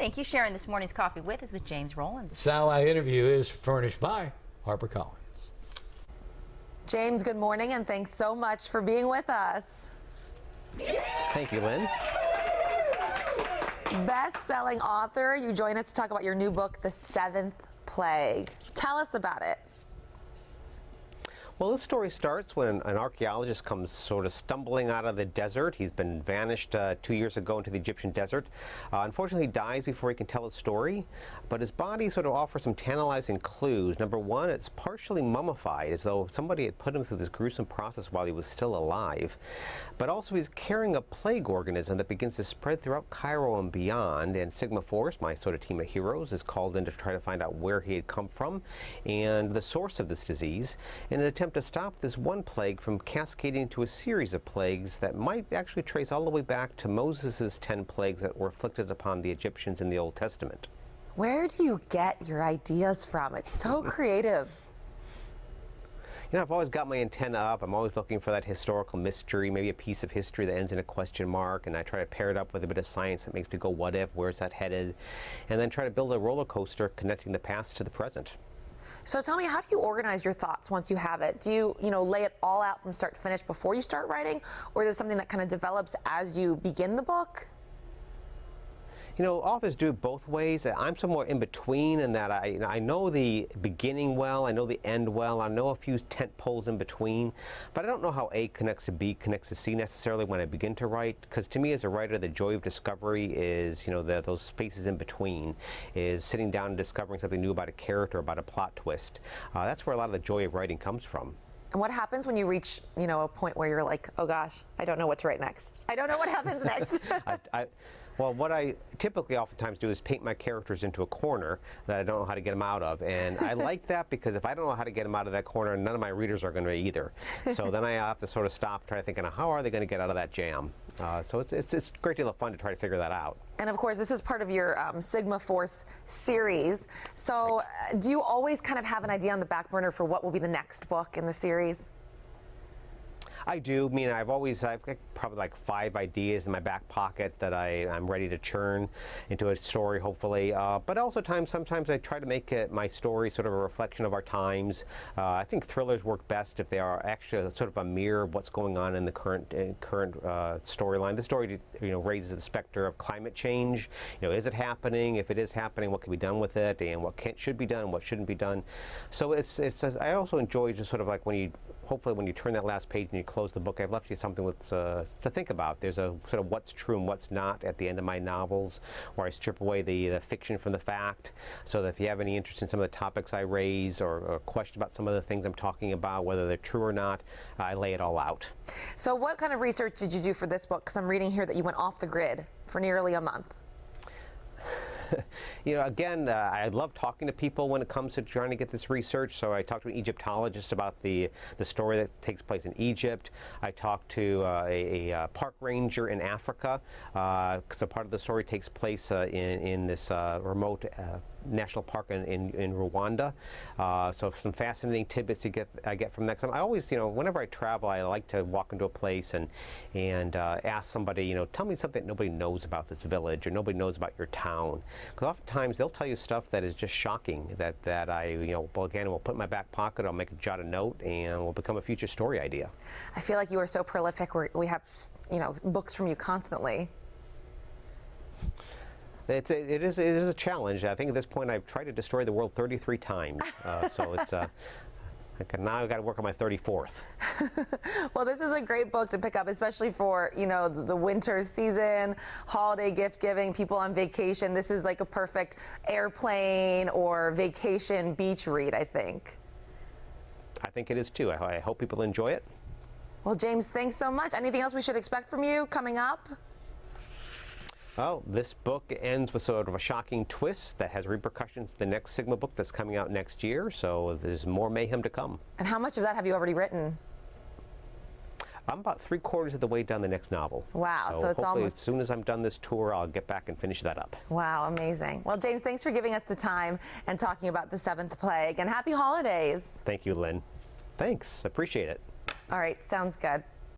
Thank you. Sharing this morning's coffee with us with James Rollins. Satellite interview is furnished by HarperCollins. James, good morning, and thanks so much for being with us. Thank you, Lynn. Best-selling author, you join us to talk about your new book, The Seventh Plague. Tell us about it. Well, this story starts when an archaeologist comes sort of stumbling out of the desert. He's been vanished 2 years ago into the Egyptian desert. Unfortunately, he dies before he can tell his story, but his body sort of offers some tantalizing clues. Number one, it's partially mummified, as though somebody had put him through this gruesome process while he was still alive. But also, he's carrying a plague organism that begins to spread throughout Cairo and beyond, and Sigma Force, my sort of team of heroes, is called in to try to find out where he had come from and the source of this disease in an attempt to stop this one plague from cascading to a series of plagues that might actually trace all the way back to Moses' 10 plagues that were afflicted upon the Egyptians in the Old Testament. Where do you get your ideas from? It's so creative. You know, I've always got my antenna up. I'm always looking for that historical mystery, maybe a piece of history that ends in a question mark, and I try to pair it up with a bit of science that makes me go, what if, where's that headed? And then try to build a roller coaster connecting the past to the present. So tell me, how do you organize your thoughts once you have it? Do you, lay it all out from start to finish before you start writing? Or is it something that kind of develops as you begin the book? You know, authors do it both ways. I'm somewhere in between in that I know the beginning well, I know the end well, I know a few tent poles in between, but I don't know how A connects to B connects to C necessarily when I begin to write, because to me as a writer, the joy of discovery is, those spaces in between, is sitting down and discovering something new about a character, about a plot twist. That's where a lot of the joy of writing comes from. And what happens when you reach, a point where you're like, oh gosh, I don't know what to write next. I don't know what happens next. Well, what I typically oftentimes do is paint my characters into a corner that I don't know how to get them out of. And I like that because if I don't know how to get them out of that corner, none of my readers are going to either. So then I have to sort of stop, try to think, how are they going to get out of that jam? So it's a great deal of fun to try to figure that out. And of course, this is part of your Sigma Force series. So do you always kind of have an idea on the back burner for what will be the next book in the series? I do. I mean, I've got probably like 5 ideas in my back pocket that I'm ready to churn into a story, hopefully. But also sometimes I try to make my story sort of a reflection of our times. I think thrillers work best if they are actually sort of a mirror of what's going on in the current storyline. The story, raises the specter of climate change. Is it happening? If it is happening, what can be done with it? And what should be done and what shouldn't be done? So I also enjoy just sort of like when you turn that last page and you close the book, I've left you something to think about. There's a sort of what's true and what's not at the end of my novels, where I strip away the fiction from the fact, so that if you have any interest in some of the topics I raise or question about some of the things I'm talking about, whether they're true or not, I lay it all out. So what kind of research did you do for this book? Because I'm reading here that you went off the grid for nearly a month. Again, I love talking to people when it comes to trying to get this research. So I talked to an Egyptologist about the story that takes place in Egypt. I talked to a park ranger in Africa, because a part of the story takes place in this remote national park in Rwanda. So some fascinating tidbits I get from that. I always, whenever I travel, I like to walk into a place and ask somebody, tell me something nobody knows about this village or nobody knows about your town. Because oftentimes they'll tell you stuff that is just shocking that I, will put in my back pocket. I'll make a jot a note and will become a future story idea. I feel like you are so prolific. We have, books from you constantly. It is a challenge. I think at this point I've tried to destroy the world 33 times. So it's now I've got to work on my 34th. Well, this is a great book to pick up, especially for, the winter season, holiday gift giving, people on vacation. This is like a perfect airplane or vacation beach read, I think. I think it is too. I hope people enjoy it. Well, James, thanks so much. Anything else we should expect from you coming up? Oh, this book ends with sort of a shocking twist that has repercussions to the next Sigma book that's coming out next year, so there's more mayhem to come. And how much of that have you already written? I'm about 3/4 of the way down the next novel. Wow, so it's almost... as soon as I'm done this tour, I'll get back and finish that up. Wow, amazing. Well, James, thanks for giving us the time and talking about The Seventh Plague, and happy holidays. Thank you, Lynn. Thanks, appreciate it. All right, sounds good.